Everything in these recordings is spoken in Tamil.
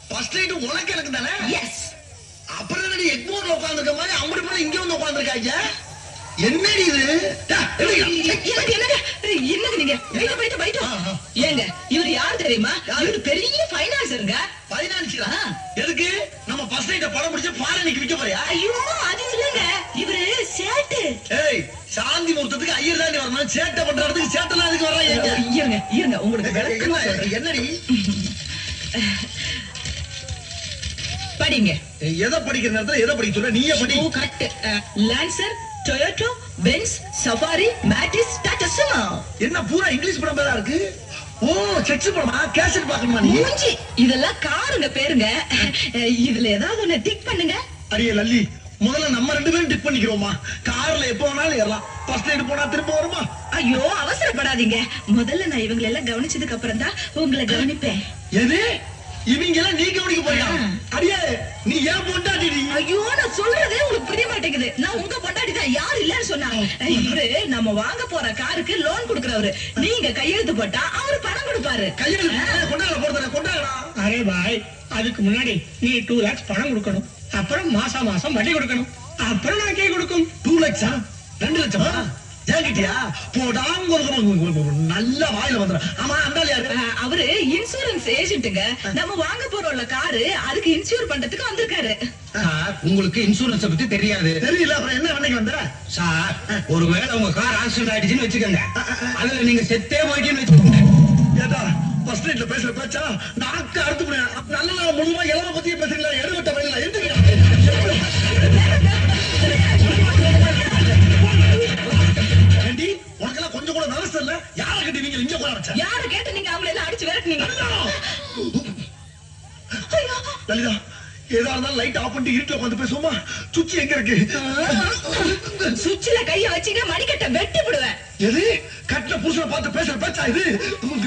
ஃபர்ஸ்ட் நைட் உனக்கு எனக்கு தானே? எஸ். அப்புறம் என்னடி எக்மோர்ல உட்கார்ந்திருக்க மாதிரி அவங்க போல இங்க வந்து உட்கார்ந்திருக்காங்க? என்னடி இது? என்னங்க நீங்க போயிட்டு ஏங்க இவர் யார் தெரியுமா? இவர் பெரிய ஃபைனான்சருங்க. ஃபைனான்சியரா? எதுக்கு? நம்ம ஃபர்ஸ்ட் நைட் படம் முடிச்சு ஃபாரினுக்கு விக்க போறியா? ஐயோ அது இல்லங்க, இவரு சேட்டு. ஏய், சாந்தி முகூர்த்தத்துக்கு ஐயர் தாண்டி வரணும், சேட்டை பண்ற இடத்துக்கு சேட்டெல்லாம் எதுக்கு வர்றாங்க? இருங்க உங்களுக்கு விளக்கமா சொல்றேன். என்னடி படிங்க. எதை படிக்கிற நேரத்துல எதை படிக்க சொல்ற? நீயே படி. Correct. Lancer, Toyota, Benz, Safari, Matiz, Tata Sumo. என்ன பூரா இங்கிலீஷ் படம் பேரா இருக்கு? ஓ, செக்ஸ் படமா? கேசட் பாக்கணுமா நீ? மூஞ்சி, இதெல்லாம் காருங்க பேருங்க. இதுல ஏதாவது ஒண்ணு டிக் பண்ணுங்க. அடியே லல்லி, முதல்ல நம்ம 2 பேரும் டிக் பண்ணிக்கிறோமா? கார்ல எப்ப வேணாலும் ஏறலாம். ஃபர்ஸ்ட் நைட் போனா திரும்ப வருமா? ஐயோ அவசரப்படாதீங்க. முதல்ல நான் இவங்களை எல்லாம் கவனிச்சதுக்கு அப்புறம் தான் உங்களை கவனிப்பேன். எது? இவங்க எல்லாம் நீ கவனிக்க போறியா? அடியே, நீ ஏன் பொண்டாட்டி? ஐயோ நான் சொல்றதே உங்களுக்கு புரிய மாட்டேங்குது. நான் உங்க பொண்டாட்டி தான். யார் இல்லன்னு சொன்னாங்க? இவரு நம்ம வாங்க போற காருக்கு லோன் கொடுக்கறவரு. நீங்க கையெழுத்து போட்டா அவரு பணம் கொடுப்பாரு. கையெழுத்து கொண்டாட போறத கொண்டாடா. அரே பாய், அதுக்கு முன்னாடி நீ 2 lakhs பணம் கொடுக்கணும். அப்புறம் மாசம் வட்டி கொடுக்கணும். அப்புறம் நான் கை கொடுக்கும். 2 லட்சம் 2 லட்சமா? ஜாங்கிட்டியா? போடாங்க நல்ல வாயில வந்துடும். ஆமா, அந்தாள் யாரு? அவரு இன்சூரன்ஸ் ஏஜென்ட்டுங்க. நம்ம வாங்க போறோம்ல காரு, அதுக்கு இன்சூர் பண்றதுக்கு வந்திருக்காரு. சார், உங்களுக்கு இன்சூரன்ஸ் பத்தி தெரியாது. தெரியல, அப்புறம் என்ன வேலைக்கு வந்த? சார், ஒருவேளை உங்க கார் ஆக்சிடென்ட் ஆயிடுச்சுன்னு வச்சுக்கோங்க, அதுல நீங்க செத்தே போயிட்டீங்கன்னு வச்சுக்கோங்க. ஏதா ஃபர்ஸ்ட் நைட்ல பேசுற பேச்சா நாக்கு அறுத்து போடுவேன். நல்ல நாள் முழுமா எல்லாம் பத்தியே பேசுறீங்களா? எடுவட்ட வயல எந்திரிக்க. ஏண்டி, உனக்கெல்லாம் கொஞ்சம் கூட நரசு இல்ல? யாரை கட்டி நீங்க இங்க போற வச்சா? யாரை கேட்டு நீங்க அவங்களை எல்லாம் அடிச்சு விரட்டுனீங்க? லலிதா, ஏதா இருந்தாலும் லைட் ஆஃப் பண்ணிட்டு இருட்டுல உட்காந்து பேசுவோமா? சுச்சி எங்க இருக்கு? சுவிட்ச்ல கைய வச்சீங்க மணிக்கட்ட வெட்டி விடுவேன். எது? கட்டில புருஷனை பார்த்து பேசுற பேச்சா இது?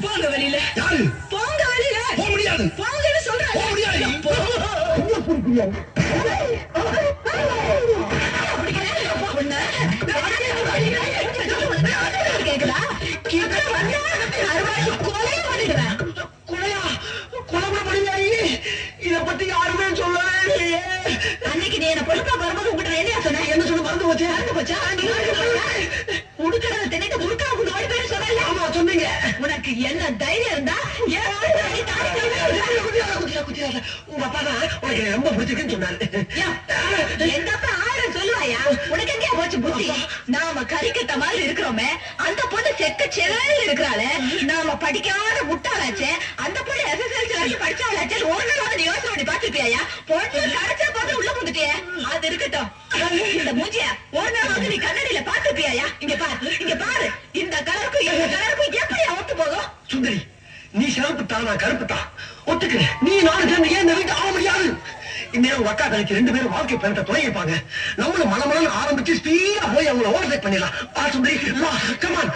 போங்க வெளியில. யாரு? போங்க வெளியில. போக முடியாது. போங்கன்னு சொல்றேன். போக முடியாது. கேக்குதா? கிட்ட வந்தா கொலையை பண்ணிடுவேன். கொலையா? கொலை பண்ணியாரி? இத பத்தி யாருமே சொல்லவே இல்லையே. அன்னைக்கு நீ என்ன பொறுப்பா வரும்போது உங்ககிட்ட என்ன சொன்னேன்? என்ன சொல்ல மறந்து போச்சு? போச்சா? உடுக்கிறத தினைக்கு முறுக்கா உங்க 2 பேரும் சொன்னல. ஆமா சொன்னீங்க. உனக்கு என்ன தைரியம் இருந்தா உங்க அப்பா தான் உனக்கு ரொம்ப பிடிச்சிருக்குன்னு சொன்னாரு. எங்க அப்பா 1000 சொல்லுவாயா? உனக்கு எங்க போச்சு புத்தி? நாம கறிக்கட்ட மாதிரி இருக்கிறோமே, அந்த பொண்ணு செக்க செலவில் இருக்கிறாளே, நாம படிக்காத முட்டாளாச்சே, அந்த பொண்ணு SSLC வரைக்கும் படிச்சாளாச்சே, ஒரு நாள் நீ யோசனை பண்ணி பாத்துருப்பியா? பொண்ணு கடைச்சா பார்த்து உள்ள வந்துட்டியே, அது இருக்கட்டும். இந்த மூஞ்சிய ஒரு நாள் நீ கண்ணடியில பாத்துருப்பியா? இங்க பாரு, இந்த கலருக்கும் இந்த கலருக்கும் எப்படி ஒத்து போகும்? சுந்தரி, நீ சிறப்பு தான், நான் கருப்பு தான். ஒத்துக்கிறேன். நீ நானும் சேர்ந்து ஏன் இந்த வீட்டு ஆக முடியாது? இந்நேரம் உங்க அக்கா கலைக்கு 2 பேரும் வாழ்க்கை பயணத்தை துணைப்பாங்க. நம்மளும் மலமலன்னு ஆரம்பிச்சு ஸ்பீடா போய் அவங்கள ஓவர்டேக் பண்ணிடலாம். வா சுந்தரி, வா, கமான்.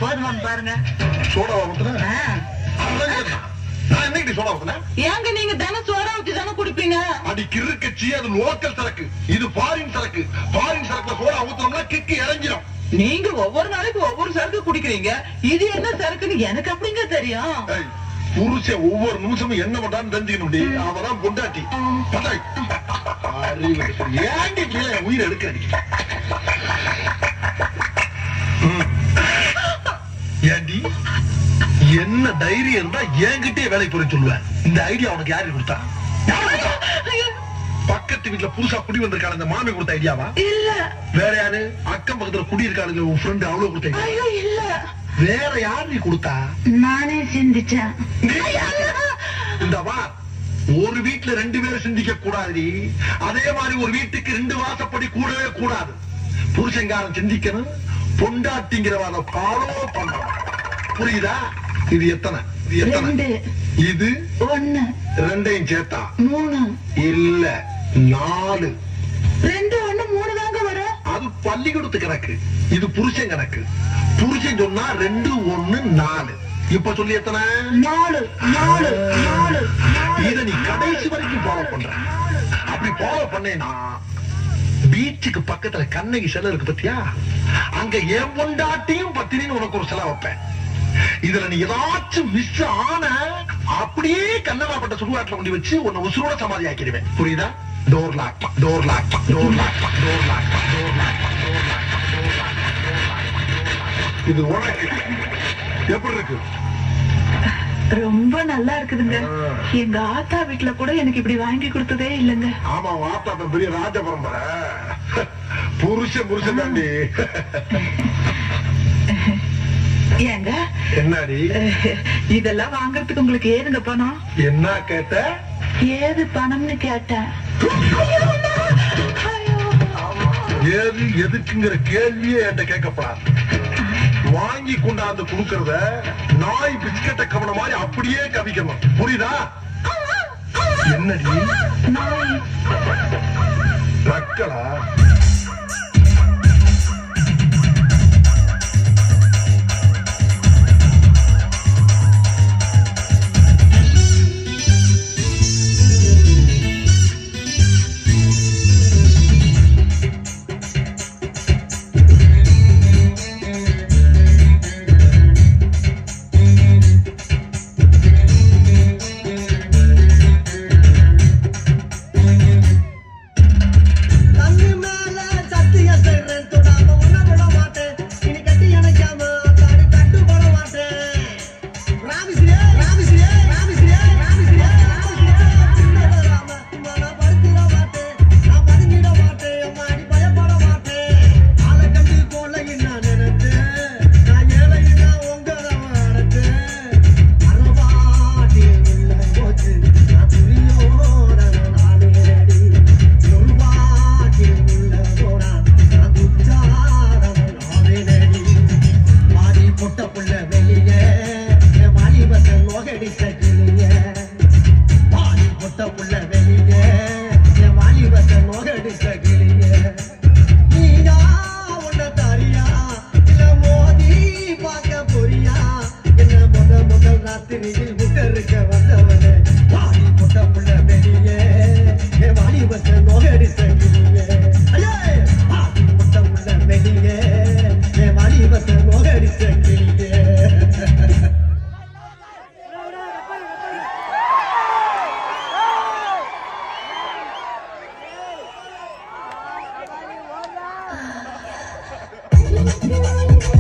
போதுமான்னு பாருங்க. சோடா ஊத்துன நான் என்னைக்கு சோடா ஊத்துனேன்? ஏங்க நீங்க தானே சோடா ஊத்தி தானே குடிப்பீங்க? அடி கிறுக்கச்சி, அது லோக்கல் சரக்கு, இது ஃபாரின் சரக்கு. ஃபாரின் சரக்குல சோடா ஊத்துனோம்னா கிக்கு இறங்கிடும். நீங்க ஒவ்வொரு நாளைக்கு ஒவ்வொரு சரக்கு குடிக்கிறீங்க, இது என்ன சரக்குன்னு எனக்கு அப்படிங்க தெரியும். புருஷன் ஒவ்வொரு நிமிஷமும் என்ன பண்றான்னு தெரிஞ்சுக்கணும். அவதான் பொண்டாட்டி. ஏண்டி கீழே உயிர் எடுக்கிறடி? ஏண்டி என்ன தைரியம் இருந்தா என்கிட்டே வேலைக்கு போற சொல்லுவேன். இந்த ஐடியா உனக்கு யாரு கொடுத்தா? பக்கத்து வீட்டுல புதுசா குடி வந்திருக்கான இந்த மாமி கொடுத்த ஐடியாவா? இல்ல. வேற யாரு? அக்கம் பக்கத்துல குடி இருக்கானுங்க உன் ஃப்ரெண்ட், அவ்வளவு கொடுத்த? இல்ல. வேற யாரு நீ கொடுத்தா? நானே சிந்திச்சேன். இந்த வா, ஒரு வீட்டுல 2 பேரும் சிந்திக்க கூடாது. அதே மாதிரி ஒரு வீட்டுக்கு 2 வாசப்படி கூடவே கூடாது. புருஷங்காரன் சிந்திக்கணும், பொண்டாட்டிங்கிறவன ஃபாலோ பண்ணணும். புரியுதா? இது எத்தனை? இது 1 2ஐயும் சேர்த்தா 3 இல்ல 4. 2 1 3 தாங்க வரும். அது பள்ளிக்கூடத்து கணக்கு, இது புருஷன் கணக்கு. புருஷன் சொன்னா 2 1 4. இப்ப சொல்லி எத்தனை? 4 4 4. இத நீ கடைசி வரைக்கும் ஃபாலோ பண்ற. அப்படி ஃபாலோ பண்ணேனா பீச்சுக்கு பக்கத்துல கண்ணகி சிலை இருக்கு பத்தியா? அங்க என் பொண்டாட்டியும் பத்தினின்னு உனக்கு ஒரு சிலை வைப்பேன். இதுல நீ ஏதாச்சும் மிஸ் ஆன அப்படியே கண்ணமாப்பட்ட சுடுகாட்டுல கொண்டு வச்சு உன்னை உசுரோட சமாதி ஆக்கிடுவேன். புரியுதா? Door lock, door lock, door lock, door lock, door lock, door lock. இது உனக்கு எப்படி இருக்கு? ரொம்ப நல்லா இருக்குதுங்க. எங்க ஆத்தா வீட்டுல கூட எனக்கு இப்படி வாங்கி கொடுத்ததே இல்லைங்க. ஆமா, ஆத்தா பெரிய ராஜ பரம்பரை. புருஷன் தாண்டி. ஏங்க என்னடி இதெல்லாம் வாங்கறதுக்கு உங்களுக்கு ஏதுங்க பணம்? என்ன கேட்ட? ஏது பணம்னு கேட்டேன். ஏது எதுக்குங்கிற கேள்வியே என்கிட்ட கேட்கப்படாது. வாங்கி கொண்டாந்து கொடுக்கறத நாய் பிஸ்கட்ட கவன மாதிரி அப்படியே கவிக்கணும். புரியுதா? என்னடி நக்கலா? Thank you.